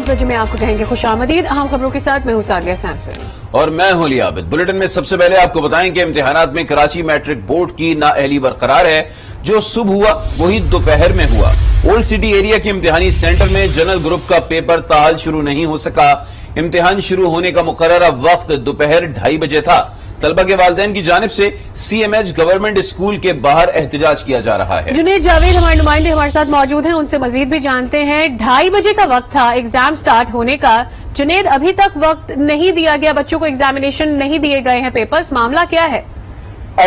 5 बजे में आपको कहेंगे खुशामदीद। अहम खबरों के साथ मैं हूं सादिया सैमसन और मैं हूं लिया आबिद। बुलेटिन में सबसे पहले आपको बताएं कि इम्तिहानात में कराची मैट्रिक बोर्ड की नाअहली बरकरार है। जो सुबह हुआ वही दोपहर में हुआ। ओल्ड सिटी एरिया के इम्तिहानी सेंटर में जनरल ग्रुप का पेपर ताल शुरू नहीं हो सका। इम्तिहान शुरू होने का मुकर्ररा वक्त दोपहर 2:30 बजे था। तलबा के वालिदैन की जानिब से CMH गवर्नमेंट स्कूल के बाहर एहतजाज किया जा रहा है। जुनेद जावेद हमारे नुमाइंदे हमारे साथ मौजूद हैं, उनसे मजीद भी जानते हैं। 2:30 बजे का वक्त था एग्जाम स्टार्ट होने का। जुनेद, अभी तक वक्त नहीं दिया गया, बच्चों को एग्जामिनेशन नहीं दिए गए हैं पेपर्स, मामला क्या है?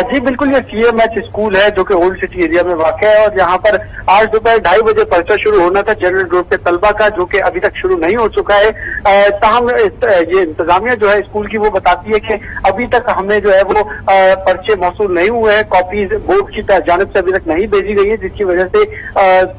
जी बिल्कुल, ये CMH स्कूल है जो कि ओल्ड सिटी एरिया में वाक़ है और यहाँ पर आज दोपहर 2:30 बजे पर्चा शुरू होना था जनरल ग्रुप के तलबा का, जो कि अभी तक शुरू नहीं हो चुका है। ताहम ये इंतजामिया जो है स्कूल की वो बताती है कि अभी तक हमें जो है वो पर्चे मौसूल नहीं हुए हैं, कॉपीज बोर्ड की जानिब से अभी तक नहीं भेजी गई है, जिसकी वजह से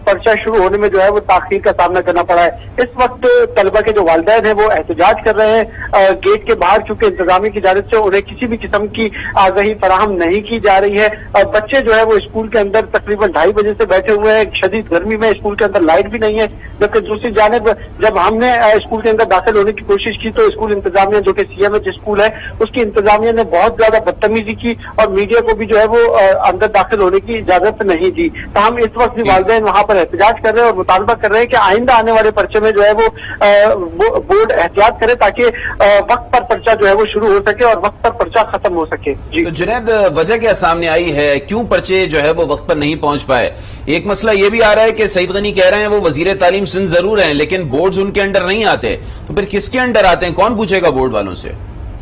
पर्चा शुरू होने में जो है वो ताखीर का सामना करना पड़ा है। इस वक्त तलबा के जो वालिदैन है वो एहतजाज कर रहे हैं गेट के बाहर, क्योंकि इंतजामिया की जानिब से उन्हें किसी भी किस्म की आगाही फराहम नहीं की जा रही है। बच्चे जो है वो स्कूल के अंदर तकरीबन 2:30 बजे से बैठे हुए हैं। शदीद गर्मी में स्कूल के अंदर लाइट भी नहीं है, जबकि दूसरी जानिब जब हमने स्कूल के अंदर दाखिल होने की कोशिश की तो स्कूल इंतजामिया जो कि CMH स्कूल है उसकी इंतजामिया ने बहुत ज्यादा बदतमीजी की और मीडिया को भी जो है वो अंदर दाखिल होने की इजाजत नहीं दी। तो हम इस वक्त भी वालिदैन वहां पर एहतजाज कर रहे हैं और मुतालबा कर रहे हैं कि आइंदा आने वाले पर्चे में जो है वो बोर्ड एहतियात करे ताकि वक्त पर पर्चा जो है वो शुरू हो सके और वक्त पर पर्चा खत्म हो सके। जी तो जुनैद, वजह क्या सामने आई है, क्यों पर्चे जो है वो वक्त पर नहीं पहुंच पाए? एक मसला ये भी आ रहा है कि सईद गनी कह रहे हैं वो वजीर तालीम सिंध जरूर हैं लेकिन बोर्ड्स उनके अंडर नहीं आते, तो फिर किसके अंडर आते हैं? कौन पूछेगा बोर्ड वालों से?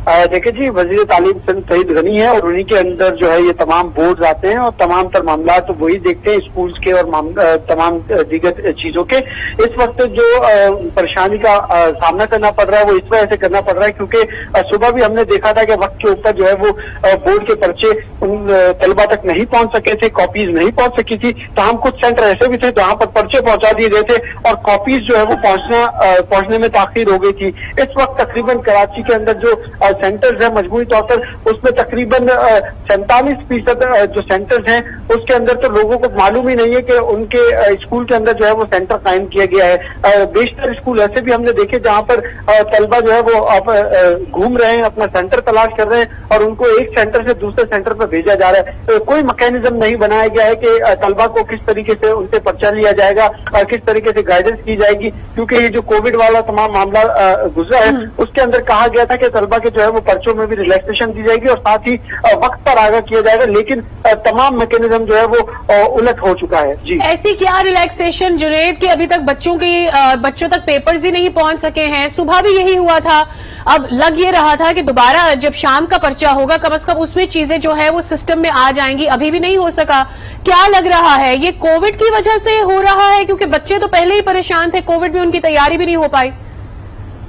देखिए जी, वजीर तालीम सिंध सईद गनी है और उन्हीं के अंदर जो है ये तमाम बोर्ड आते हैं और तमाम तर मामला तो वही देखते हैं स्कूल्स के और तमाम दीगर चीजों के। इस वक्त जो परेशानी का सामना करना पड़ रहा है वो इस वजह से करना पड़ रहा है क्योंकि सुबह भी हमने देखा था कि वक्त के ऊपर जो है वो बोर्ड के पर्चे उन तलबा तक नहीं पहुंच सके थे, कॉपीज नहीं पहुंच सकी थी। तो हम कुछ सेंटर ऐसे भी थे जहां पर पर्चे पहुंचा दिए गए थे और कॉपीज जो है वो पहुंचने में ताखीर हो गई थी। इस वक्त तकरीबन कराची के अंदर जो सेंटर्स हैं मजमूई तौर पर उसमें तकरीबन 47% जो सेंटर्स हैं उसके अंदर तो लोगों को मालूम ही नहीं है कि उनके स्कूल के अंदर जो है वो सेंटर कायम किया गया है। बेशतर स्कूल ऐसे भी हमने देखे जहां पर तलबा जो है वो घूम रहे हैं, अपना सेंटर तलाश कर रहे हैं और उनको एक सेंटर से दूसरे सेंटर पर भेजा जा रहा है। कोई मैकेनिज्म नहीं बनाया गया है कि तलबा को किस तरीके से उनसे पर्चा लिया जाएगा और किस तरीके से गाइडेंस की जाएगी, क्योंकि ये जो कोविड वाला तमाम मामला गुजरा है उसके अंदर कहा गया था कि तलबा के जो है वो पर्चों में भी रिलैक्सेशन दी जाएगी और साथ ही वक्त पर आगाह किया जाएगा, लेकिन तमाम मैकेनिज्म जो है वो उलट हो चुका है। जी ऐसी क्या रिलैक्सेशन जुनैद कि अभी तक बच्चों तक पेपर्स ही नहीं पहुंच सके हैं? सुबह भी यही हुआ था, अब लग ये रहा था कि दोबारा जब शाम का पर्चा होगा कम से कम उसमें चीजें जो है वो सिस्टम में आ जाएंगी, अभी भी नहीं हो सका। क्या लग रहा है ये कोविड की वजह से हो रहा है? क्योंकि बच्चे तो पहले ही परेशान थे, कोविड में उनकी तैयारी भी नहीं हो पाई।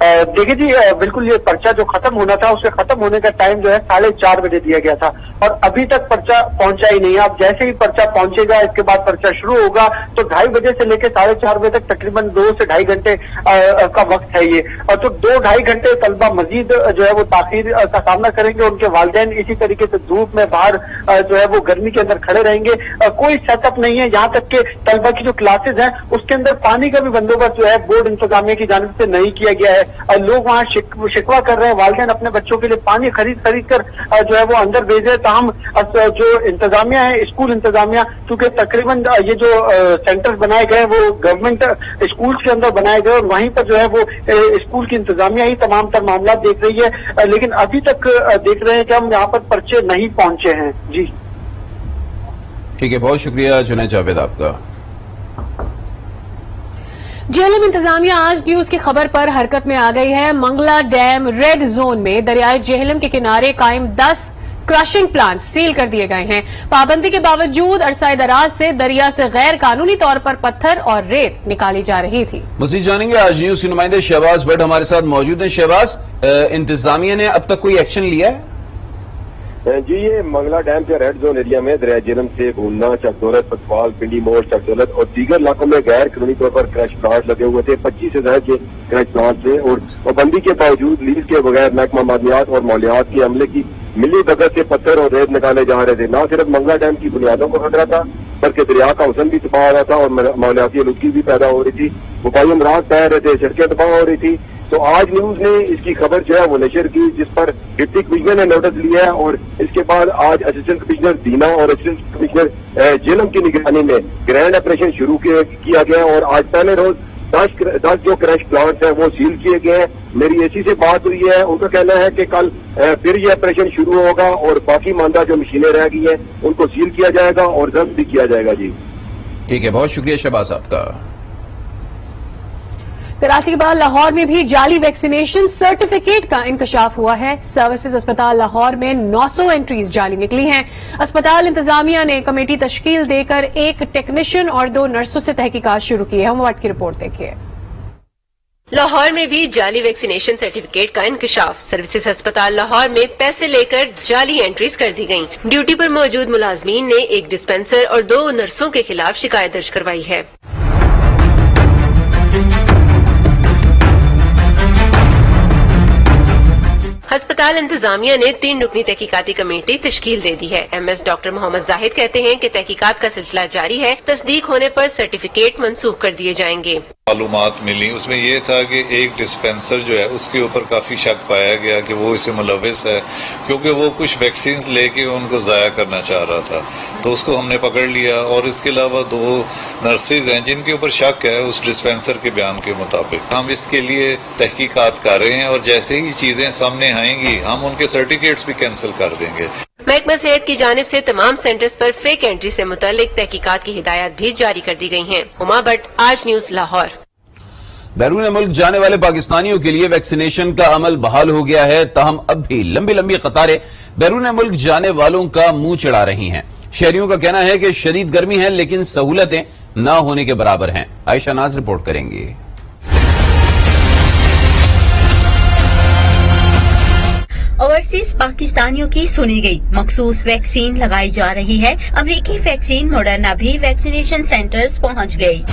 देखिए जी, बिल्कुल ये पर्चा जो खत्म होना था उसके खत्म होने का टाइम जो है 4:30 बजे दिया गया था और अभी तक पर्चा पहुंचा ही नहीं है। अब जैसे ही पर्चा पहुंचेगा इसके बाद पर्चा शुरू होगा तो 2:30 बजे से लेकर 4:30 बजे तक तकरीबन 2 से ढाई घंटे का वक्त है ये, और तो 2-2.5 घंटे तलबा मजीद जो है वो ताखीर का सामना करेंगे। उनके वालिदैन इसी तरीके से धूप में बाहर जो है वो गर्मी के अंदर खड़े रहेंगे। कोई सेटअप नहीं है, यहाँ तक के तलबा की जो क्लासेज है उसके अंदर पानी का भी बंदोबस्त जो है बोर्ड इंतजामिया की जानिब से नहीं किया गया है। लोग वहाँ शिकवा कर रहे हैं, वालिदैन अपने बच्चों के लिए पानी खरीद कर जो है वो अंदर भेज रहे। तो हम जो इंतजामिया है स्कूल इंतजामिया, क्योंकि तकरीबन ये जो सेंटर्स बनाए गए वो गवर्नमेंट स्कूल्स के अंदर बनाए गए और वहीं पर जो है वो स्कूल की इंतजामिया ही तमाम तर मामला देख रही है, लेकिन अभी तक देख रहे हैं कि हम यहाँ पर पर्चे नहीं पहुंचे हैं। जी ठीक है, बहुत शुक्रिया जुनैद जावेद आपका। JLM इंतजामिया आज न्यूज की खबर पर हरकत में आ गई है। मंगला डैम रेड जोन में दरियाए JLM के किनारे कायम 10 क्रशिंग प्लांट सील कर दिए गए हैं। पाबंदी के बावजूद अरसाए दराज से दरिया से गैर कानूनी तौर पर पत्थर और रेत निकाली जा रही थी। मजीद जानेंगे, आज न्यूज के नुमाइंदे शहबाज भट्ट हमारे साथ मौजूद हैं। शहबाज, इंतजामिया ने अब तक कोई एक्शन लिया है? जी, ये मंगला डैम के रेड जोन एरिया में दरिया जेहलम से भूलना, चकदौलत, पतवाल, पिंडी मोड़, चकदौलत और दीगर इलाकों में गैर कानूनी तौर पर क्रैश प्लांट लगे हुए थे। 25 से ज्यादा क्रैश प्लांट थे और पाबंदी के बावजूद लीज के बगैर महकमा मादनियात और मौलियात के अमले की मिली भगत से पत्थर और रेत निकाले जा रहे थे। न सिर्फ मंगला डैम की बुनियादों को खतरा था बल्कि दरिया का हुसन भी तबाह हो रहा था और माहौलियाती आलूदगी भी पैदा हो रही थी, वफाई अमराज फैल रहे थे, सड़कें तबाह हो रही थी। तो आज न्यूज ने इसकी खबर जो है वो नशर की, जिस पर डिप्टी कमिश्नर ने नोटिस लिया है और इसके बाद आज असिस्टेंट कमिश्नर दीना और असिस्टेंट कमिश्नर जेलम की निगरानी में ग्रैंड ऑपरेशन शुरू किया गया और आज पहले रोज 10 जो क्रैश प्लांट्स हैं वो सील किए गए हैं। मेरी एसी से बात हुई है, उनका कहना है कि कल फिर ये ऑपरेशन शुरू होगा और बाकी मानदा जो मशीनें रह गई हैं उनको सील किया जाएगा और जब्त भी किया जाएगा। जी ठीक है, बहुत शुक्रिया शहबाज आपका। कराची के बाद लाहौर में भी जाली वैक्सीनेशन सर्टिफिकेट का इंकशाफ हुआ है। सर्विसेज अस्पताल लाहौर में 900 एंट्रीज जाली निकली हैं। अस्पताल इंतजामिया ने कमेटी तश्कील देकर एक टेक्नीशियन और 2 नर्सों से तहकीकात शुरू की है। हम वाट की रिपोर्ट देखिए। लाहौर में भी जाली वैक्सीनेशन सर्टिफिकेट का इंकशाफ। सर्विसेज अस्पताल लाहौर में पैसे लेकर जाली एंट्रीज कर दी गयी। ड्यूटी पर मौजूद मुलाजमीन ने एक डिस्पेंसर और 2 नर्सों के खिलाफ शिकायत दर्ज करवाई है। अस्पताल इंतजामिया ने 3 रुकनी तहकीकाती कमेटी तश्कील दे दी है। MS डॉक्टर मोहम्मद जाहिद कहते हैं कि तहकीकात का सिलसिला जारी है, तस्दीक होने पर सर्टिफिकेट मंसूख कर दिए जाएंगे। मालूमात मिली, उसमें यह था कि एक डिस्पेंसर जो है उसके ऊपर काफी शक पाया गया कि वो इसे मुलविस है, क्योंकि वो कुछ वैक्सीन लेके उनको जाया करना चाह रहा था, तो उसको हमने पकड़ लिया। और इसके अलावा 2 नर्सेज हैं जिनके ऊपर शक है उस डिस्पेंसर के बयान के मुताबिक। हम इसके लिए तहकीकात कर रहे हैं और जैसे ही चीजें सामने आएंगी हम उनके सर्टिफिकेट्स भी कैंसिल कर देंगे। महकमा सेहत की जानिब से तमाम सेंटर्स पर फेक एंट्री से मुतालिक तहकीकात की हिदायत भी जारी कर दी गई हैं। हुमा भट्ट, आज न्यूज लाहौर। बैरून मुल्क जाने वाले पाकिस्तानियों के लिए वैक्सीनेशन का अमल बहाल हो गया है, ताहम अब भी लंबी लंबी कतारें बैरून मुल्क जाने वालों का मुंह चढ़ा रही हैं। शहरियों का कहना है कि शदीद गर्मी है लेकिन सहूलतें न होने के बराबर हैं। आयशा नाज रिपोर्ट करेंगी। ओवरसीज पाकिस्तानियों की सुनी गई, मखसूस वैक्सीन लगाई जा रही है। अमरीकी वैक्सीन मॉडर्ना भी वैक्सीनेशन सेंटर्स पहुंच गई।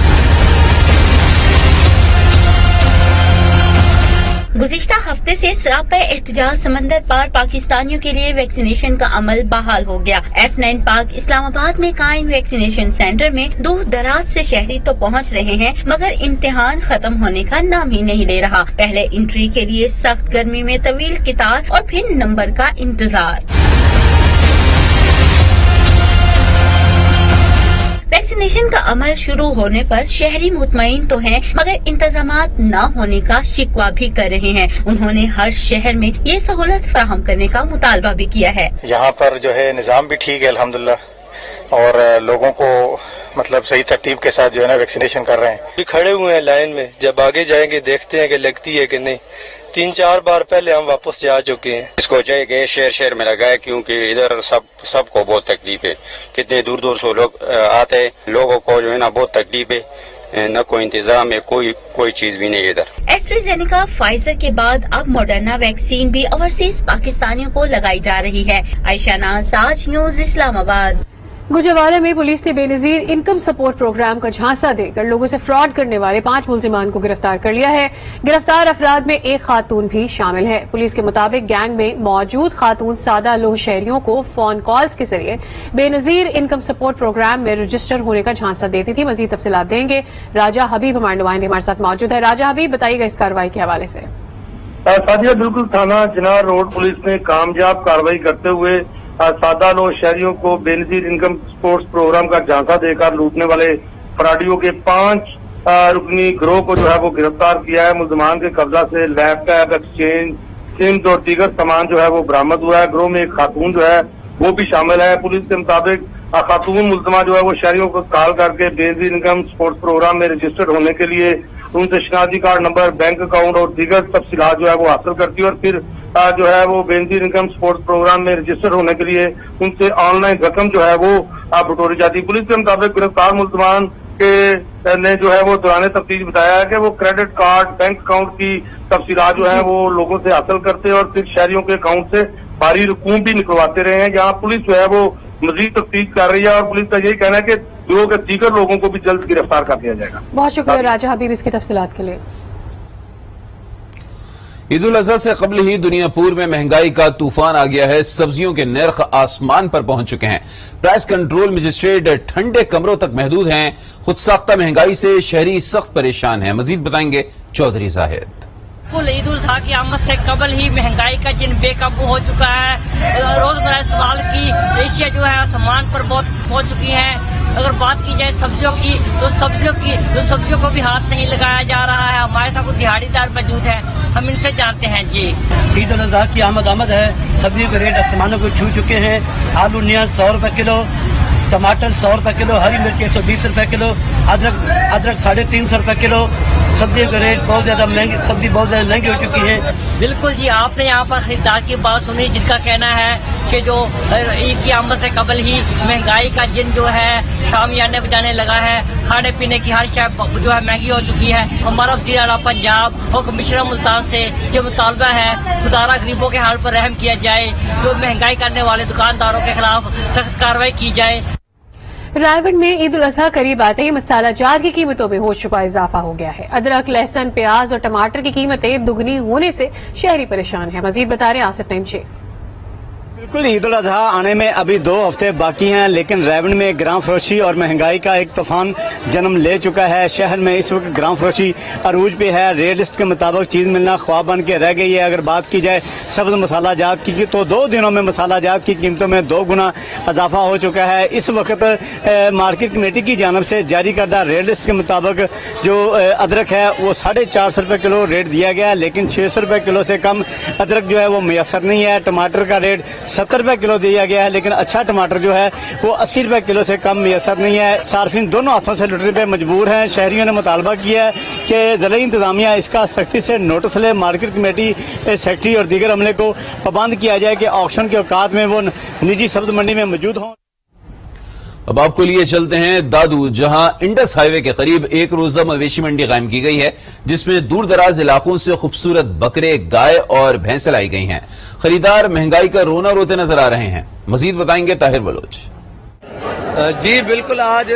गुज़िश्ता हफ्ते से सरापा एहतजाज समंदर पार पाकिस्तानियों के लिए वैक्सीनेशन का अमल बहाल हो गया। F9 पार्क इस्लामाबाद में कायम वैक्सीनेशन सेंटर में दूर दराज से शहरी तो पहुंच रहे हैं, मगर इम्तिहान खत्म होने का नाम ही नहीं ले रहा। पहले एंट्री के लिए सख्त गर्मी में तवील कतार और फिर नंबर का इंतजार। वैक्सीनेशन का अमल शुरू होने पर शहरी मुतमईन तो हैं, मगर इंतजामात न होने का शिकवा भी कर रहे हैं। उन्होंने हर शहर में ये सहूलत फराहम करने का मुतालबा भी किया है। यहाँ पर जो है निज़ाम भी ठीक है अल्हम्दुलिल्लाह, और लोगों को मतलब सही तरतीब के साथ जो है ना वैक्सीनेशन कर रहे हैं। भी खड़े हुए हैं लाइन में, जब आगे जाएंगे देखते हैं कि लगती है कि नहीं। 3-4 बार पहले हम वापस जा चुके हैं। इसको चाहिए कि शहर शहर में लगाए, क्योंकि इधर सबको बहुत तकलीफ है। कितने दूर दूर से लोग आते हैं, लोगों को जो है ना बहुत तकलीफ है, न कोई इंतजाम है, कोई चीज भी नहीं है इधर। एस्ट्राजेनेका, फाइजर के बाद अब मॉडर्ना वैक्सीन भी ओवरसीज पाकिस्तानियों को लगाई जा रही है। आयशा नाज, आज न्यूज इस्लामाबाद। गुजरावाला में पुलिस ने बेनजीर इनकम सपोर्ट प्रोग्राम का झांसा देकर लोगों से फ्रॉड करने वाले 5 मुलजिमान को गिरफ्तार कर लिया है। गिरफ्तार अफराद में एक खातून भी शामिल है। पुलिस के मुताबिक गैंग में मौजूद खातून सादा लोह शहरियों को फोन कॉल्स के जरिए बेनजीर इनकम सपोर्ट प्रोग्राम में रजिस्टर होने का झांसा देती थी। मजीद तफसीलात देंगे राजा हबीब, हमारे नुमाइंदे हमारे साथ मौजूद है। राजा हबीब, बताइएगा इस कार्रवाई के हवाले से। सादिया, बिल्कुल थाना चिनार रोड पुलिस ने कामयाब कार्रवाई करते हुए सादा लोग शहरियों को बेनजीर इनकम स्पोर्ट्स प्रोग्राम का झांसा देकर लूटने वाले फराडियों के 5 रुकनी गिरोह को जो है वो गिरफ्तार किया है। मुलजमान के कब्जा से लैपटॉप, एक्सचेंज, सिम और दीगर सामान जो है वो बरामद हुआ है। गिरोह में एक खातून जो है वो भी शामिल है। पुलिस के मुताबिक खातून मुलजमा जो है वो शहरियों को कॉल करके बेनजीर इनकम स्पोर्ट्स प्रोग्राम में रजिस्टर्ड होने के लिए उनसे शनाख्ती कार्ड नंबर, बैंक अकाउंट और दीगर तफसीलात जो है वो हासिल करती है और फिर जो है वो बेनजीर इनकम स्पोर्ट्स प्रोग्राम में रजिस्टर होने के लिए उनसे ऑनलाइन रकम जो है वो बटोरी जाती है। पुलिस के मुताबिक गिरफ्तार मुलजमान के ने जो है वो दौरान तफ्तीश बताया है कि वो क्रेडिट कार्ड, बैंक अकाउंट की तफसीलात जो है वो लोगों से हासिल करते और फिर शहरियों के अकाउंट से भारी रकूम भी निकलवाते रहे हैं। यहाँ पुलिस जो है वो मजीद तफ्तीश कर रही है और पुलिस का यही कहना है कि गिरोह के दीगर लोगों को भी जल्द गिरफ्तार कर दिया जाएगा। बहुत शुक्रिया राजा हबीब इसकी तफसीलात के लिए। ईद उल अजहा से कबल ही दुनिया पूर में महंगाई का तूफान आ गया है। सब्जियों के नर्ख आसमान पर पहुंच चुके हैं। प्राइस कंट्रोल मजिस्ट्रेट ठंडे कमरों तक महदूद हैं। खुद साख्ता महंगाई से शहरी सख्त परेशान हैं। मजीद बताएंगे चौधरी जाहिद। ईद उल अजहा की आमद से कबल ही महंगाई का जिन बेकाबू हो चुका है। रोजमर्रा इस्तेमाल की एशिया जो है आसमान पर बहुत पहुंच चुकी है। अगर बात की जाए सब्जियों की तो सब्जियों को भी हाथ नहीं लगाया जा रहा है। हमारे साथ कुछ दिहाड़ीदार मौजूद है, हम इनसे जानते हैं। जी, ईद उल अजहा की आमद है। सब्जियों के रेट आसमानों को छू चुके हैं। आलू 100 रुपए किलो, टमाटर 100 रुपए किलो, हरी मिर्च 120 रुपए किलो, अदरक 350 रुपए किलो। सब्जियों के रेट बहुत ज्यादा महंगी, सब्जी बहुत ज्यादा महंगी हो चुकी है। बिल्कुल जी, आपने यहाँ पर खरीदार की बात सुनी जिनका कहना है कि जो ईद की आमद से कबल ही महंगाई का जिन जो है शामियाने बजाने लगा है। खाने पीने की हर शय जो है महंगी हो चुकी है। हमारा वज़ीर आला पंजाब और कमिश्नर मुल्तान से जो मुतालबा है खुदारा गरीबों के हाल पर रहम किया जाए, जो महंगाई करने वाले दुकानदारों के खिलाफ सख्त कार्रवाई की जाए। रायगढ़ में ईद उल अजहा करीब आते ही मसाला जात की कीमतों में होशरुबा इजाफा हो गया है। अदरक, लहसुन, प्याज और टमाटर की कीमतें दुगनी होने से शहरी परेशान हैं। मजीद बता रहे आसिफ नईम शेख। बिल्कुल, ईद उल अजहा आने में अभी 2 हफ्ते बाकी हैं, लेकिन रायगढ़ में ग्राम फरोशी और महंगाई का एक तूफान जन्म ले चुका है। शहर में इस वक्त ग्राम फरोशी अरूज पे है। रेट लिस्ट के मुताबिक चीज मिलना ख्वाब बन के रह गई है। अगर बात की जाए सब्ज मसाला जात की तो 2 दिनों में मसाला जात की कीमतों में 2 गुना इजाफा हो चुका है। इस वक्त मार्केट कमेटी की जानब से जारी करदा रेट लिस्ट के मुताबिक जो अदरक है वो 450 रुपए किलो रेट दिया गया है, लेकिन 600 रुपए किलो से कम अदरक जो है वो मैसर नहीं है। टमाटर का रेट 70 रुपए किलो दिया गया है, लेकिन अच्छा टमाटर जो है वो 80 रुपए किलो से कम मैसर नहीं है। सार्फिन दोनों हाथों से लुटने पे मजबूर हैं। शहरियों ने मुतालबा किया है कि ज़िला इंतजामिया इसका सख्ती से नोटिस ले, मार्केट कमेटी सेक्रेटरी और दीगर अमले को पाबंद किया जाए कि ऑक्शन के औकात में वो निजी सब्ज मंडी में मौजूद हों। अब आपको लिए चलते हैं दादू, जहां इंडस हाईवे के करीब एक रोजा मवेशी मंडी कायम की गई है, जिसमें दूर दराज इलाकों से खूबसूरत बकरे, गाय और भैंसें लाई गई हैं। खरीदार महंगाई का रोना रोते नजर आ रहे हैं। मजीद बताएंगे ताहिर बलोच। जी बिल्कुल, आज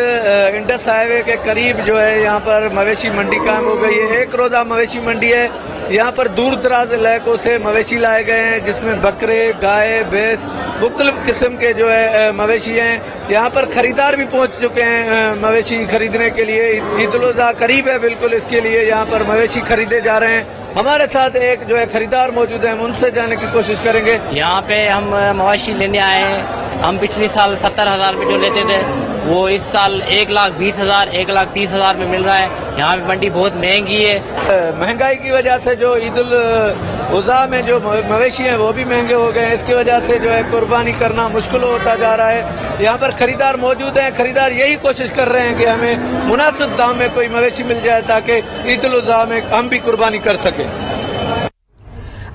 इंडस हाईवे के करीब जो है यहाँ पर मवेशी मंडी कायम हो गई है। एक रोजा मवेशी मंडी है। यहाँ पर दूर दराज इलाकों से मवेशी लाए गए हैं, जिसमें बकरे, गाय, भैंस, मुख्तलिफ किस्म के जो है मवेशी हैं। यहाँ पर खरीदार भी पहुँच चुके हैं मवेशी खरीदने के लिए। ईद उल अजहा करीब है, बिल्कुल इसके लिए यहाँ पर मवेशी खरीदे जा रहे हैं। हमारे साथ एक जो है खरीदार मौजूद है, हम उनसे जाने की कोशिश करेंगे। यहाँ पे हम मवेशी लेने आए हैं। हम पिछले साल 70,000 में जो लेते थे वो इस साल 1,20,000, 1,30,000 में मिल रहा है। यहाँ पे मंडी बहुत महंगी है। महंगाई की वजह से जो ईद उल अजहा में जो मवेशी हैं वो भी महंगे हो गए हैं। इसकी वजह से जो है कुर्बानी करना मुश्किल होता जा रहा है। यहाँ पर खरीदार मौजूद हैं। खरीदार यही कोशिश कर रहे हैं कि हमें मुनासिब दाम में कोई मवेशी मिल जाए ताकि ईद उल अजहा में हम भी कुर्बानी कर सकें।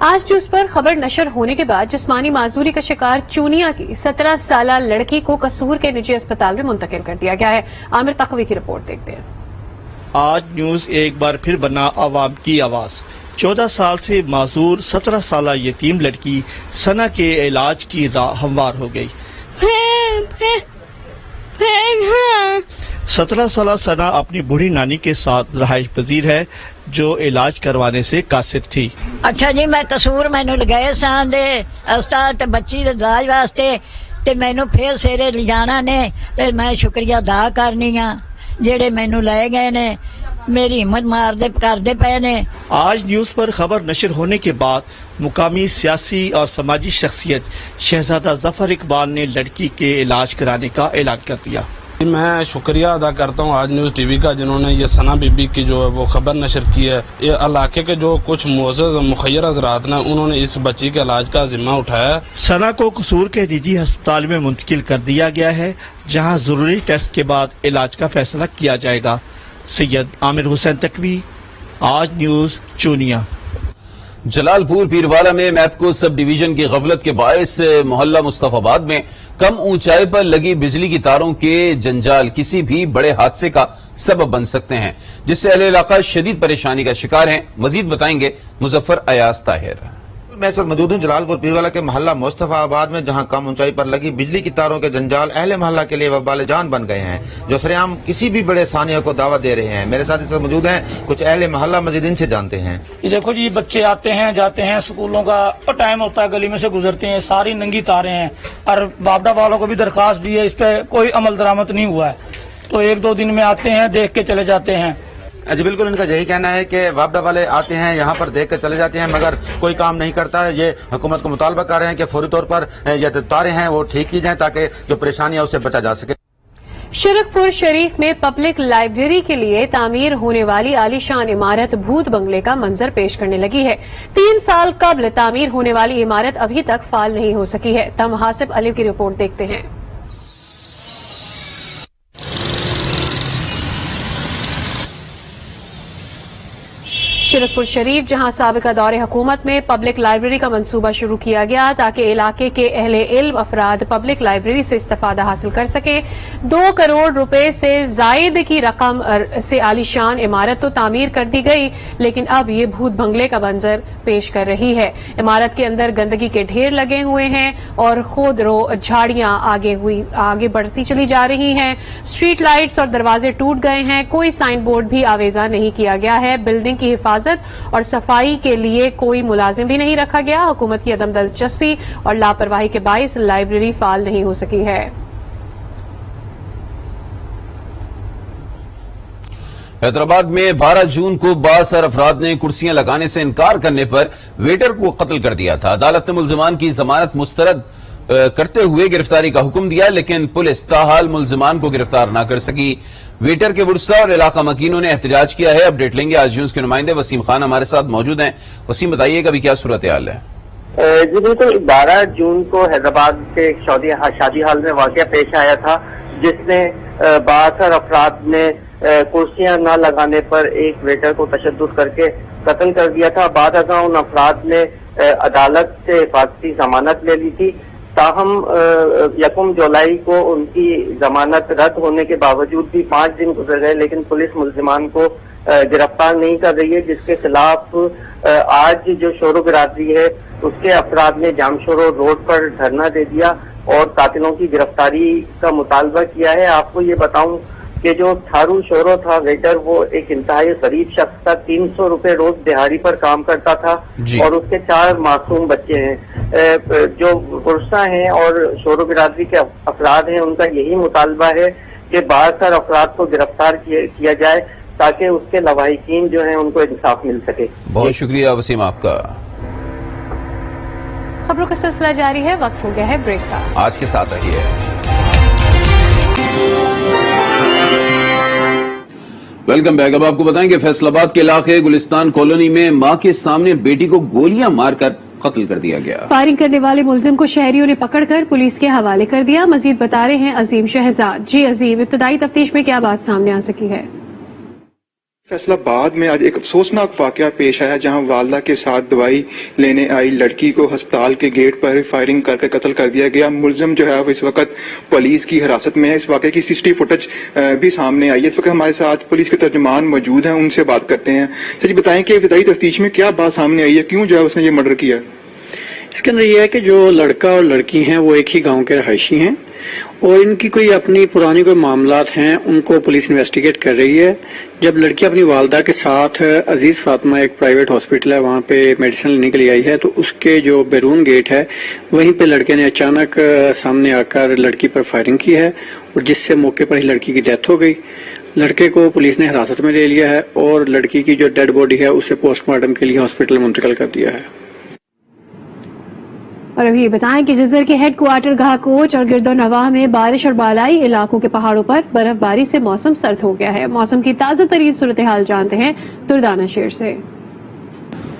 आज न्यूज पर खबर नशर होने के बाद जिस्मानी माजूरी का शिकार चूनिया की 17 साला लड़की को कसूर के निजी अस्पताल में मुंतकिल कर दिया गया है। आमिर तकवी की रिपोर्ट देखते हैं। आज न्यूज एक बार फिर बना आवाम की आवाज। 14 साल से माजूर 17 साला यतीम लड़की सना के इलाज की राह हमवार हो गई। 17 साला सना अपनी बूढ़ी नानी के साथ रहाइश पजीर है, जो इलाज करवाने से कासिर थी। अच्छा जी, मैं कसूर मैनू लगाए सान दे अस्पताल ते बच्ची दे इलाज वास्ते ते मैनू फिर सेरे लिजाना ने ते मैं शुक्रिया अदा करनी आ जेड़े मैनू ले गए ने, मेरी हिम्मत मारदे करदे पे ने। आज न्यूज पर खबर नशर होने के बाद मुकामी सियासी और समाजी शख्सियत शहजादा जफर इकबाल ने लड़की के इलाज कराने का ऐलान कर दिया। मैं शुक्रिया अदा करता हूँ आज न्यूज़ टीवी का, जिन्होंने ये सना बीबी की जो है वो खबर नशर की है। ये इलाके के जो कुछ मुअज़्ज़ज़ मुखय्यर हज़रात ने उन्होंने इस बच्ची के इलाज का जिम्मा उठाया। सना को कसूर के निजी अस्पताल में मुंतकिल कर दिया गया है, जहाँ जरूरी टेस्ट के बाद इलाज का फैसला किया जाएगा। सैयद आमिर हुसैन तकवी, आज न्यूज़, चूनिया। जलालपुर पीरवाला में मैपको सब डिवीजन की गफलत के बायस मोहल्ला मुस्तफाबाद में कम ऊंचाई पर लगी बिजली की तारों के जंजाल किसी भी बड़े हादसे का सबब बन सकते हैं, जिससे अहले इलाका शदीद परेशानी का शिकार हैं। मजीद बताएंगे मुजफ्फर अयाज ताहिर। मैं इस वक्त मौजूद हूँ जलालपुर पीरवाला के मोहल्ला मुस्तफा आबाद में, जहाँ कम ऊंचाई पर लगी बिजली की तारों के जंजाल अहले मोहल्ला के लिए वबाल जान बन गए हैं, जो सरेआम किसी भी बड़े सानिया को दावा दे रहे हैं। मेरे साथ इस वक्त मौजूद हैं कुछ अहले मोहल्ला, मजीद इनसे जानते हैं। ये देखो जी, बच्चे आते हैं जाते हैं, स्कूलों का टाइम होता है, गली में से गुजरते हैं, सारी नंगी तारें हैं, और वापडा वालों को भी दरखास्त दी है, इस पे कोई अमल दरामद नहीं हुआ है। तो 1-2 दिन में आते हैं, देख के चले जाते हैं। जी बिल्कुल, इनका यही कहना है कि वापडा वाले आते हैं, यहाँ पर देख कर चले जाते हैं, मगर कोई काम नहीं करता है। ये हुकूमत को मुतालबा कर रहे हैं कि फौरी तौर पर ये तारें हैं वो ठीक की जाएं, ताकि जो परेशानी है उससे बचा जा सके। शिरकपुर शरीफ में पब्लिक लाइब्रेरी के लिए तामीर होने वाली आलीशान इमारत भूत बंगले का मंजर पेश करने लगी है। 3 साल कबल तामीर होने वाली इमारत अभी तक फाल नहीं हो सकी है। तम हासिब अली की रिपोर्ट देखते हैं। शिरकपुर शरीफ, जहां साबिका दौरे हुकूमत में पब्लिक लाइब्रेरी का मंसूबा शुरू किया गया ताकि इलाके के अहले इल्म अफराद पब्लिक लाइब्रेरी से इस्तेफादा हासिल कर सकें। 2 करोड़ रुपए से जायद की रकम से आलीशान इमारत तो तामीर कर दी गई, लेकिन अब ये भूत बंगले का मंजर पेश कर रही है। इमारत के अंदर गंदगी के ढेर लगे हुए हैं और खुद रो झाड़ियां आगे बढ़ती चली जा रही हैं। स्ट्रीट लाइट्स और दरवाजे टूट गए हैं। कोई साइन बोर्ड भी आवेजा नहीं किया गया है। बिल्डिंग की हिफाजत और सफाई के लिए कोई मुलाजिम भी नहीं रखा गया। हुकूमत की अदम दिलचस्पी और लापरवाही के बाइस लाइब्रेरी फाल नहीं हो सकी है। हैदराबाद में 12 जून को बासर अफराद ने कुर्सियां लगाने से इनकार करने पर वेटर को कत्ल कर दिया था। अदालत ने मुल्जिमान की जमानत मुस्तरद करते हुए गिरफ्तारी का हुक्म दिया, लेकिन पुलिस ताहाल मुल्जिमान को गिरफ्तार न कर सकी। वेटर के वर्सा और इलाका मकीनों ने एहतजाज किया है। अपडेट लेंगे, आज न्यूज के नुमाइंदे वसीम खान हमारे साथ मौजूद हैं। वसीम, बताइएगा अभी क्या सूरत हाल है? जी बिल्कुल, 12 जून को हैदराबाद के एक शादी हाल में वाकया पेश आया था, जिसमें 72 अफराद ने कुर्सियां न लगाने पर एक वेटर को तशद्दुद करके कत्ल कर दिया था। बाद अज़ां उन अफराद ने अदालत से हिफाजती जमानत ले ली थी। ताहम 1 जुलाई को उनकी जमानत रद्द होने के बावजूद भी 5 दिन गुजर गए, लेकिन पुलिस मुल्जिमान को गिरफ्तार नहीं कर रही है, जिसके खिलाफ आज जो शोरो बिरादरी है उसके अफराद ने जामशोरो रोड पर धरना दे दिया और कातिलों की गिरफ्तारी का मुतालबा किया है। आपको ये बताऊं कि जो थारू शोरो था वेटर, वो एक इंतहाई गरीब शख्स था। 300 रुपए रोज दिहाड़ी पर काम करता था और उसके 4 मासूम बच्चे हैं। जो पुरसा हैं और शोरो बिरादरी के अफराद हैं, उनका यही मुतालबा है कि 72 अफराद को गिरफ्तार किया जाए ताकि उसके लवाहिकीन जो हैं उनको इंसाफ मिल सके। बहुत शुक्रिया वसीम आपका। खबरों का सिलसिला जारी है, वक्त हो गया है ब्रेक का। आज के साथ रहिए। Welcome back. अब आपको बताएं कि फैसलाबाद के इलाके गुलिस्तान कॉलोनी में मां के सामने बेटी को गोलियां मारकर कत्ल कर दिया गया। फायरिंग करने वाले मुलजिम को शहरियों ने पकड़कर पुलिस के हवाले कर दिया। मजीद बता रहे हैं अजीम शहजाद। जी अजीम, इब्तदाई तफ्तीश में क्या बात सामने आ सकी है? फैसलाबाद में आज एक अफसोसनाक वाकया पेश आया, जहां वालदा के साथ दवाई लेने आई लड़की को अस्पताल के गेट पर फायरिंग करके कत्ल कर दिया गया। मुलजिम जो है वो इस वक्त पुलिस की हिरासत में है। इस वाकये की सीसीटीवी फुटेज भी सामने आई है। इस वक्त हमारे साथ पुलिस के तर्जुमान मौजूद हैं, उनसे बात करते हैं। सर जी बताएं कि इब्तदाई तफ्तीश में क्या बात सामने आई है, क्यों जो है उसने ये मर्डर किया? इसके अंदर यह है कि जो लड़का और लड़की हैं वो एक ही गांव के रहायशी हैं और इनकी कोई अपनी पुरानी कोई मामलात हैं, उनको पुलिस इन्वेस्टिगेट कर रही है। जब लड़की अपनी वालदा के साथ अजीज फातिमा एक प्राइवेट हॉस्पिटल है वहाँ पे मेडिसिन लेने के लिए आई है, तो उसके जो बैरून गेट है वहीं पे लड़के ने अचानक सामने आकर लड़की पर फायरिंग की है और जिससे मौके पर ही लड़की की डेथ हो गई। लड़के को पुलिस ने हिरासत में ले लिया है और लड़की की जो डेड बॉडी है उसे पोस्टमार्टम के लिए हॉस्पिटल मुंतकिल कर दिया है। और अभी बताएं कि गिजर के हेड क्वार्टर गाहकोच और गिरदो नवाह में बारिश और बालाई इलाकों के पहाड़ों पर बर्फबारी से मौसम सर्द हो गया है। मौसम की ताज़ा तरीन सूरत हाल जानते हैं दुर्दाना शेर से।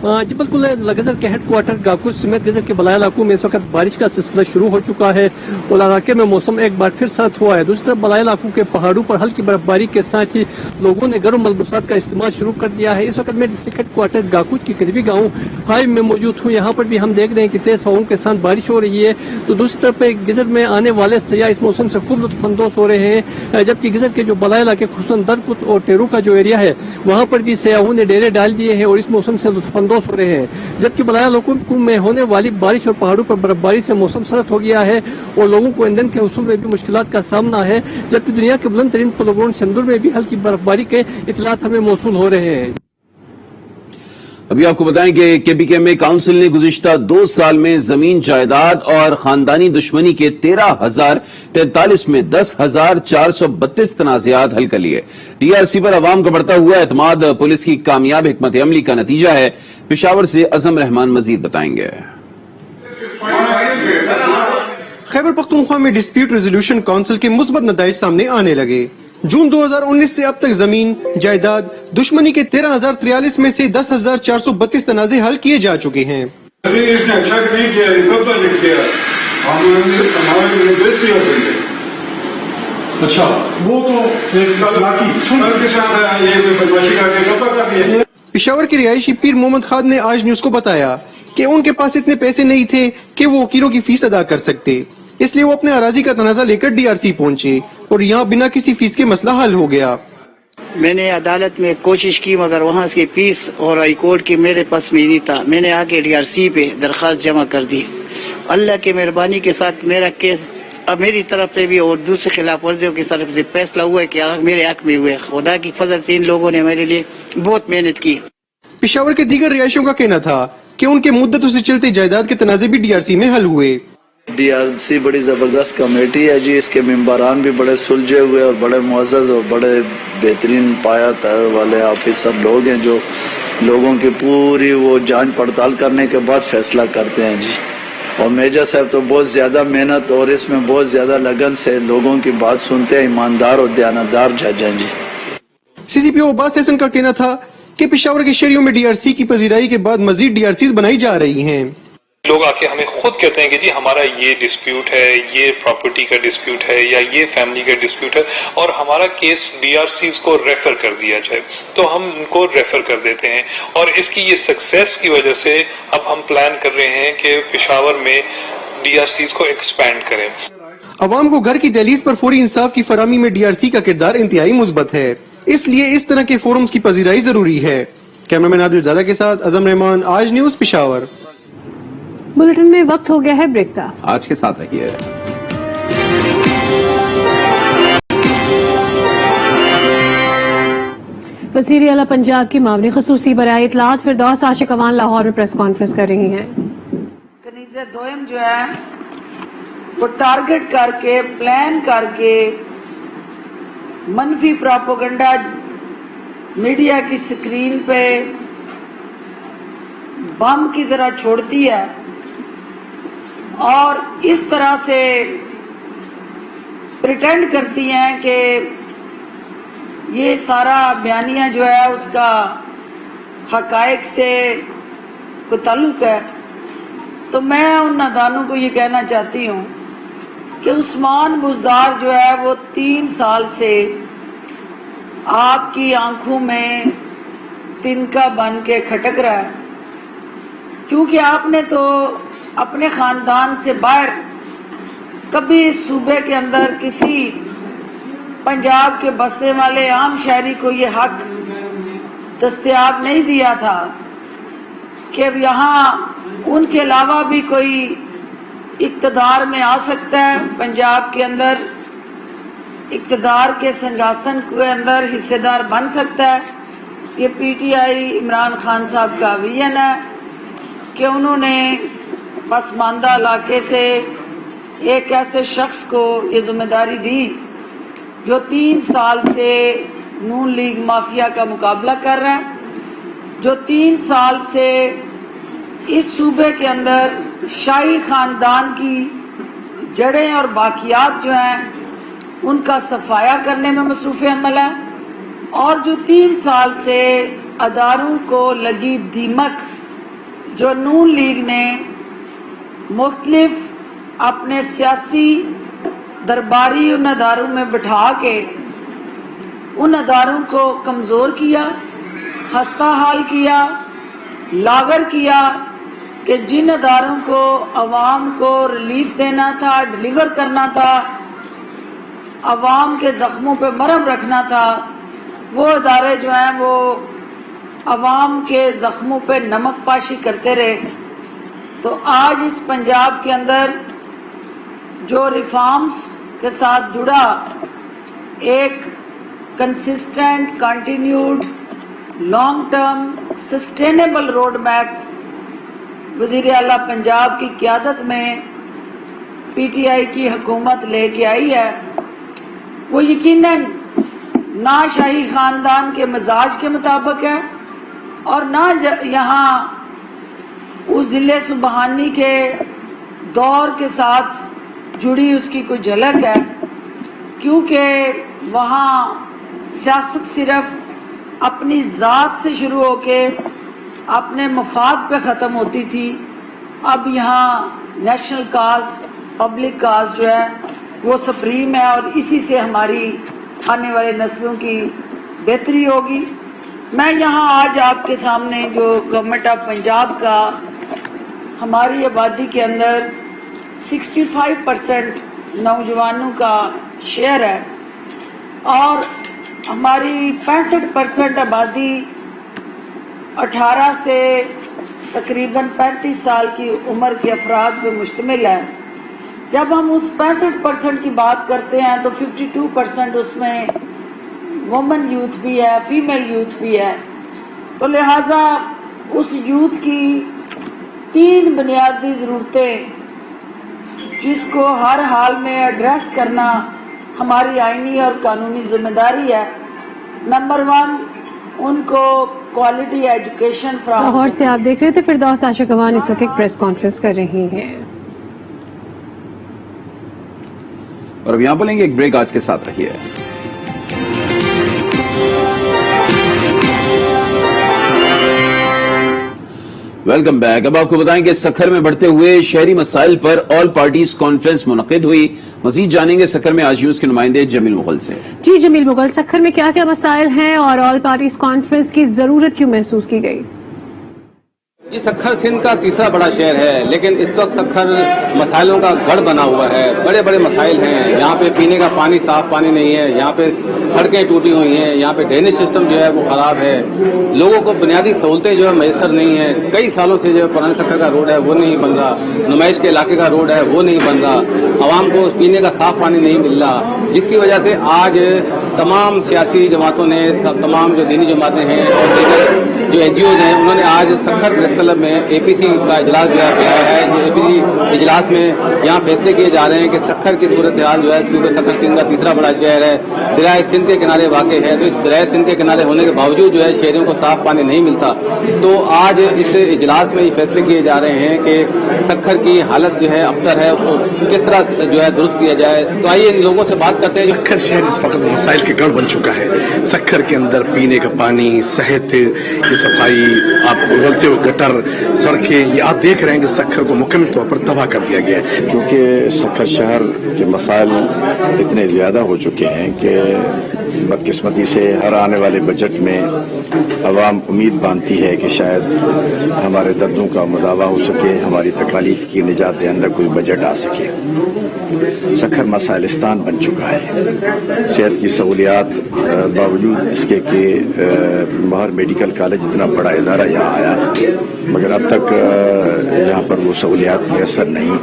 जी बिल्कुल, गजर के हेड क्वार्टर गाकुच समेत गजर के बलाई इलाकों में इस वक्त बारिश का सिलसिला शुरू हो चुका है और इलाके में मौसम एक बार फिर सर्द हुआ है। दूसरी तरफ बलाई इलाकों के पहाड़ों पर हल्की बर्फबारी के साथ ही लोगों ने गर्म मलबूसात का इस्तेमाल शुरू कर दिया है। इस वक्त मैं डिस्ट्रिक्ट हेड क्वार्टर गाकुच के करीबी गाँव हाइव में मौजूद हूँ। यहाँ पर भी हम देख रहे हैं कि तेज हवाओं के साथ बारिश हो रही है। तो दूसरी तरफ गिजर में आने वाले सयाह इस मौसम से खूब लुत्फानंदोज हो रहे हैं, जबकि गिजर के जो बलाई इलाके खुसूसन दरकुत और टेरू का जो एरिया है वहाँ पर भी सयाहों ने डेरे डाल दिए हैं और इस मौसम से लुत्फानंदोज लॉस हो रहे हैं। जबकि बलाया इलाकों में होने वाली बारिश और पहाड़ों पर बर्फबारी से मौसम सर्द हो गया है और लोगों को ईंधन के हुसूल में भी मुश्किलात का सामना है। जबकि दुनिया के बुलंद तरीन पलोगों संदूर में भी हल्की बर्फबारी के इतलात हमें मौसूल हो रहे हैं। अभी आपको बताएं कि केपीके काउंसिल ने गुज़िश्ता 2 साल में जमीन जायदाद और खानदानी दुश्मनी के 13,043 में 10,432 तनाज़ात हल कर लिए। टीआरसी पर अवाम का बढ़ता हुआ एतमाद पुलिस की कामयाब हिकमत अमली का नतीजा है। पेशावर से अज़म रहमान मजीद बताएंगे। खैबर पख्तूनख्वा में डिस्प्यूट रेजोल्यूशन काउंसिल के मुस्बत नताइज सामने आने लगे। जून 2019 से अब तक जमीन जायदाद दुश्मनी के 13,043 में से 10,432 तनाज़े हल किए जा चुके हैं। इसने अच्छा नहीं किया, कब तक लिख दिया, हमारे बेइज्जती हो गई है। अच्छा वो तो कल के साथ ये बदमाशी करके कब तक कर दिया। पेशावर के रिहायशी पीर मोहम्मद खान ने आज न्यूज को बताया कि उनके पास इतने पैसे नहीं थे कि वो वकीलों की फीस अदा कर सकते, इसलिए वो अपने अराजी का तनाज़ा लेकर डीआरसी पहुंचे और यहाँ बिना किसी फीस के मसला हल हो गया। मैंने अदालत में कोशिश की मगर वहाँ से फीस और हाई कोर्ट की मेरे पास में नहीं था। मैंने आके डीआरसी पे दरख्वास्त जमा कर दी। अल्लाह की मेहरबानी के साथ मेरा केस अब मेरी तरफ से भी और दूसरे खिलाफ वर्जियों की तरफ से फैसला हुआ है कि मेरे हक में हुए। खुदा की फजल से इन लोगों ने मेरे लिए बहुत मेहनत की। पेशावर के दीगर रिहायशियों का कहना था कि उनके मुद्दतों से चलते जायदाद के तनाज़े भी डीआरसी में हल हुए। डीआरसी बड़ी जबरदस्त कमेटी है जी, इसके मेंबरान भी बड़े सुलझे हुए और बड़े मुअज़्ज़ज़ और बड़े बेहतरीन पाया तैर वाले ऑफिसर लोग हैं जो लोगों की पूरी वो जांच पड़ताल करने के बाद फैसला करते हैं जी। और मेजर साहब तो बहुत ज्यादा मेहनत और इसमें बहुत ज्यादा लगन से लोगों की बात सुनते हैं। ईमानदार और दयानतदार जज हैं जी। सीसीपीओ अब्बास हसन का कहना था कि पेशावर के शहरियों में डीआरसी की पजीराई के बाद मजीद डीआरसी बनाई जा रही हैं। लोग आके हमें खुद कहते हैं कि जी हमारा ये डिस्प्यूट है, ये प्रॉपर्टी का डिस्प्यूट है या ये फैमिली का डिस्प्यूट है और हमारा केस डीआरसीज को रेफर कर दिया जाए, तो हम उनको रेफर कर देते हैं। और इसकी ये सक्सेस की वजह से अब हम प्लान कर रहे हैं कि पेशावर में डीआरसीज को एक्सपैंड करें। अवाम को घर की दहलीज पर फौरी इंसाफ की फराहमी में डीआरसी का किरदार इंतहाई मुस्बत है, इसलिए इस तरह के फोरम्स की पजीराई जरूरी है। कैमरामैन आदिल ज़ादा के साथ अज़म रहमान, आज न्यूज पेशावर। बुलेटिन में वक्त हो गया है ब्रेक का। आज के साथ रहिए। वज़ीर आला पंजाब की मामले खसूसी बराए इतलात फिरदौस आशिक अवान लाहौर में प्रेस कॉन्फ्रेंस कर रही हैं। कनीज़े दोयम जो है वो टारगेट करके प्लान करके मनफी प्रोपेगेंडा मीडिया की स्क्रीन पे बम की तरह छोड़ती है और इस तरह से प्रिटेंड करती हैं कि ये सारा बयानिया जो है उसका हकायक से कोई ताल्लुक है। तो मैं उन नादानों को ये कहना चाहती हूँ कि उस्मान बुज़दार जो है वो 3 साल से आपकी आंखों में तिनका बन के खटक रहा है, क्योंकि आपने तो अपने खानदान से बाहर कभी इस सूबे के अंदर किसी पंजाब के बसने वाले आम शहरी को ये हक दस्तयाब नहीं दिया था कि यहाँ उनके अलावा भी कोई इक़्तिदार में आ सकता है, पंजाब के अंदर इक़्तिदार के सिंहासन के अंदर हिस्सेदार बन सकता है। ये पीटीआई इमरान खान साहब का विजन है कि उन्होंने पसमानदा इलाके से एक ऐसे शख्स को ये जिम्मेदारी दी जो 3 साल से नून लीग माफिया का मुकाबला कर रहा है, जो 3 साल से इस सूबे के अंदर शाही खानदान की जड़ें और बाकियात जो हैं उनका सफाया करने में मसरूफ़ अमल है, और जो 3 साल से अदारों को लगी दीमक जो नून लीग ने मुख्तलिफ अपने सियासी दरबारी उन अदारों में बिठा के उन अदारों को कमज़ोर किया, खस्ता हाल किया, लागर किया कि जिन अदारों को अवाम को रिलीफ देना था, डिलीवर करना था, अवाम के ज़ख्मों पे मरहम रखना था, वो अदारे जो हैं वो अवाम के जख्मों पे नमक पाशी करते रहे, तो आज इस पंजाब के अंदर जो रिफॉर्म्स के साथ जुड़ा एक consistent, continued, long term, sustainable road map वजीर आला पंजाब की क़यादत में पीटीआई की हुकूमत लेके आई है, वो यकीनन ना शाही खानदान के मिजाज के मुताबिक है और ना यहाँ उस जिले सुबहानी के दौर के साथ जुड़ी उसकी कोई झलक है, क्योंकि वहाँ सियासत सिर्फ अपनी ज़ात से शुरू होके अपने मफाद पे ख़त्म होती थी। अब यहाँ नेशनल काज, पब्लिक काज जो है वो सुप्रीम है और इसी से हमारी आने वाले नस्लों की बेहतरी होगी। मैं यहाँ आज आपके सामने जो गवर्नमेंट ऑफ पंजाब का हमारी आबादी के अंदर 65% नौजवानों का शेयर है और हमारी 65% आबादी 18 से तकरीबन 35 साल की उम्र के अफराद पर मुश्तमिल है। जब हम उस 65% की बात करते हैं तो 52% उसमें वुमेन यूथ भी है, फीमेल यूथ भी है, तो लिहाजा उस यूथ की 3 बुनियादी ज़रूरतें जिसको हर हाल में एड्रेस करना हमारी आईनी और कानूनी जिम्मेदारी है। नंबर 1, उनको क्वालिटी एजुकेशन फ्राहम। लाहौर से आप देख रहे थे फिरदौस आशा कवान इस वक्त एक प्रेस कॉन्फ्रेंस कर रही हैं। और अब यहां पर लेंगे एक ब्रेक, आज के साथ रहिए। Welcome back. अब आपको बताएं कि सखर में बढ़ते हुए शहरी मसाइल पर ऑल पार्टीज कॉन्फ्रेंस मुनक़िद हुई। मजीद जानेंगे सखर में आज न्यूज के नुमाइंदे जमील मुगल से। जी जमील मुगल, सखर में क्या क्या मसाइल हैं और ऑल पार्टीज कॉन्फ्रेंस की जरूरत क्यों महसूस की गई? ये सखर सिंध का तीसरा बड़ा शहर है, लेकिन इस वक्त सखर मसाइलों का गढ़ बना हुआ है। बड़े बड़े मसाइल हैं। यहाँ पे पीने का पानी, साफ पानी नहीं है। यहाँ पे सड़कें टूटी हुई हैं। यहाँ पे ड्रेनेज सिस्टम जो है वो खराब है। लोगों को बुनियादी सहूलतें जो है मैसर नहीं है। कई सालों से जो पुराने सखर का रोड है वो नहीं बन रहा, नुमाइश के इलाके का रोड है वो नहीं बन रहा, आवाम को पीने का साफ पानी नहीं मिल रहा, जिसकी वजह से आज तमाम सियासी जमातों ने, तमाम जो दीनी जमातें हैं और जो NGOs हैं, उन्होंने आज सखर प्रेस क्लब में APC का इजलास जो है है। जो APC इजलास में यहाँ फैसले किए जा रहे हैं कि सखर की सूरत हाल जो है, क्योंकि सखर सिंध का तीसरा बड़ा शहर है, दरियाए सिंध के किनारे वाक़ है, तो इस दरियाए सिंध के किनारे होने के बावजूद जो है शहरियों को साफ पानी नहीं मिलता। तो आज इस इजलास में ये फैसले किए जा रहे हैं कि सखर की हालत जो है अबतर है, उसको किस तरह जो है दुरुस्त किया जाए। तो आइए इन लोगों से बात करते हैं। सखर शहर इस वक्त मसाइल के गढ़ बन चुका है। सखर के अंदर पीने का पानी, सेहत की सफाई, आप उगलते हुए गटर, सड़कें, ये आप देख रहे हैं कि सखर को मुकम्मल तौर पर तबाह कर दिया गया है। चूँकि सखर शहर के मसाइल इतने ज़्यादा हो चुके हैं कि बदकिस्मती से हर आने वाले बजट में अवाम उम्मीद बांधती है कि शायद हमारे दर्दों का मुदावा हो सके, हमारी तकालीफ की निजात अंदर कोई बजट आ सके। सखर मसाइलिस्तान बन चुका है। सेहत की सहूलियात बावजूद इसके कि महर मेडिकल कॉलेज इतना बड़ा इदारा यहाँ आया, मगर अब तक यहाँ पर वो सहूलियात मैसर नहीं।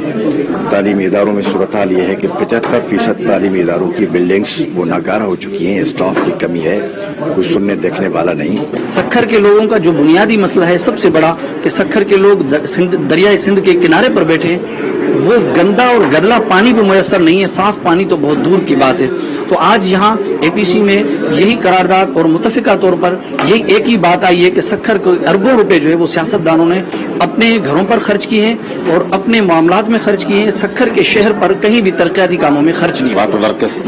तालीमी इदारों में सूरत हाल ये है कि 75% तालीमी इदारों की बिल्डिंग्स वो नाकार हो चुकी हैं। स्टाफ की कमी है, कोई सुनने देखने वाला नहीं। सखर के लोगों का जो बुनियादी मसला है सबसे बड़ा कि सखर के लोग दरियाए सिंध के किनारे पर बैठे, वो गंदा और गदला पानी भी मुयसर नहीं है। साफ पानी तो बहुत दूर की बात है। तो आज यहाँ APC में यही करारदाद और मुतफिका तौर पर यही एक ही बात आई है कि सखर को अरबों रुपए जो है वो सियासतदानों ने अपने घरों पर खर्च किए हैं और अपने मामलात में खर्च किए हैं। सखर के शहर पर कहीं भी तरक्याती कामों में खर्च नहीं। वाटर वर्कर्स,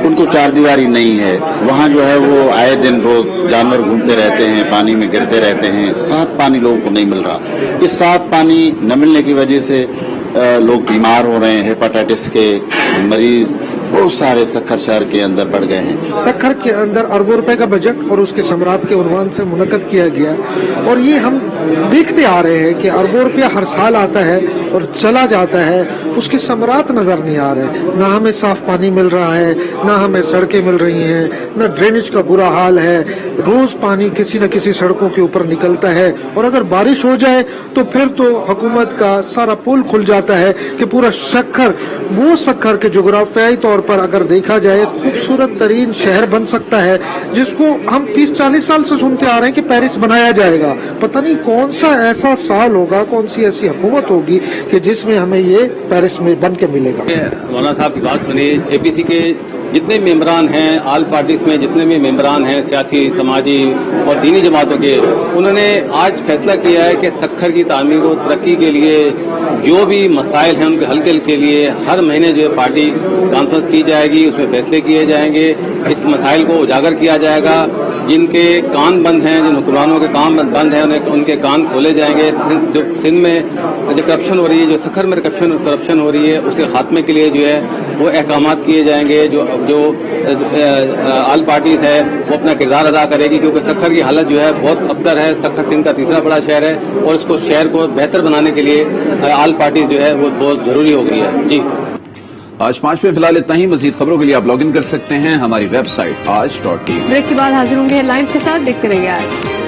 उनको चारदीवारी नहीं है। वहाँ जो है वो आए दिन रोज जानवर घूमते रहते हैं, पानी में गिरते रहते हैं। साफ पानी लोगों को नहीं मिल रहा। इस साफ पानी न मिलने की वजह से लोग बीमार हो रहे हैं। हेपाटाइटिस के मरीज बहुत सारे सखर शहर के अंदर बढ़ गए हैं। सखर के अंदर अरबों रुपए का बजट और उसके सम्राट के उन्वान से मुनक्कद किया गया और ये हम देखते आ रहे हैं कि अरबों रुपया हर साल आता है और चला जाता है, उसके समरात नजर नहीं आ रहे। ना हमें साफ पानी मिल रहा है, ना हमें सड़कें मिल रही हैं, ना ड्रेनेज का बुरा हाल है। रोज पानी किसी न किसी सड़कों के ऊपर निकलता है और अगर बारिश हो जाए तो फिर तो हुकूमत का सारा पुल खुल जाता है कि पूरा सखर, वो सखर के जोग्राफियाई तौर पर अगर देखा जाए खूबसूरत तरीन शहर बन सकता है, जिसको हम 30-40 साल से सुनते आ रहे हैं कि पेरिस बनाया जाएगा। पता नहीं कौन सा ऐसा साल होगा, कौन सी ऐसी हुकूमत होगी कि जिसमें हमें ये पेरिस में बन के मिलेगा। मौलाना साहब की बात सुनिए, एपीसी के जितने मेंबरान हैं, आल पार्टीज में जितने भी मेंबरान हैं, सियासी, समाजी और दीनी जमातों के, उन्होंने आज फैसला किया है कि सखर की तामीर और तरक्की के लिए जो भी मसाइल हैं उनके हल के लिए हर महीने जो है पार्टी कॉन्फ्रेंस की जाएगी, उसमें फैसले किए जाएंगे, इस मसाइल को उजागर किया जाएगा। जिनके कान बंद हैं, जिन हुक्मरानों के कान बंद हैं, उनके कान खोले जाएंगे। जो सिंध में जो करप्शन हो रही है, जो सखर में करप्शन हो रही है, उसके खात्मे के लिए जो है वो अहकामात किए जाएंगे। जो आल पार्टीज है वो अपना किरदार अदा करेगी, क्योंकि सखर की हालत जो है बहुत अबतर है। सखर सिंध का तीसरा बड़ा शहर है और इसको शहर को बेहतर बनाने के लिए आल पार्टीज जो है वो बहुत जरूरी हो गई है। जी, आज 5 में फिलहाल इतना ही। मजीद खबरों के लिए आप लॉग इन कर सकते हैं हमारी वेबसाइट आज.tv। ब्रेक के बाद हाजिर होंगे हेडलाइंस के साथ। देखते रहिए आज।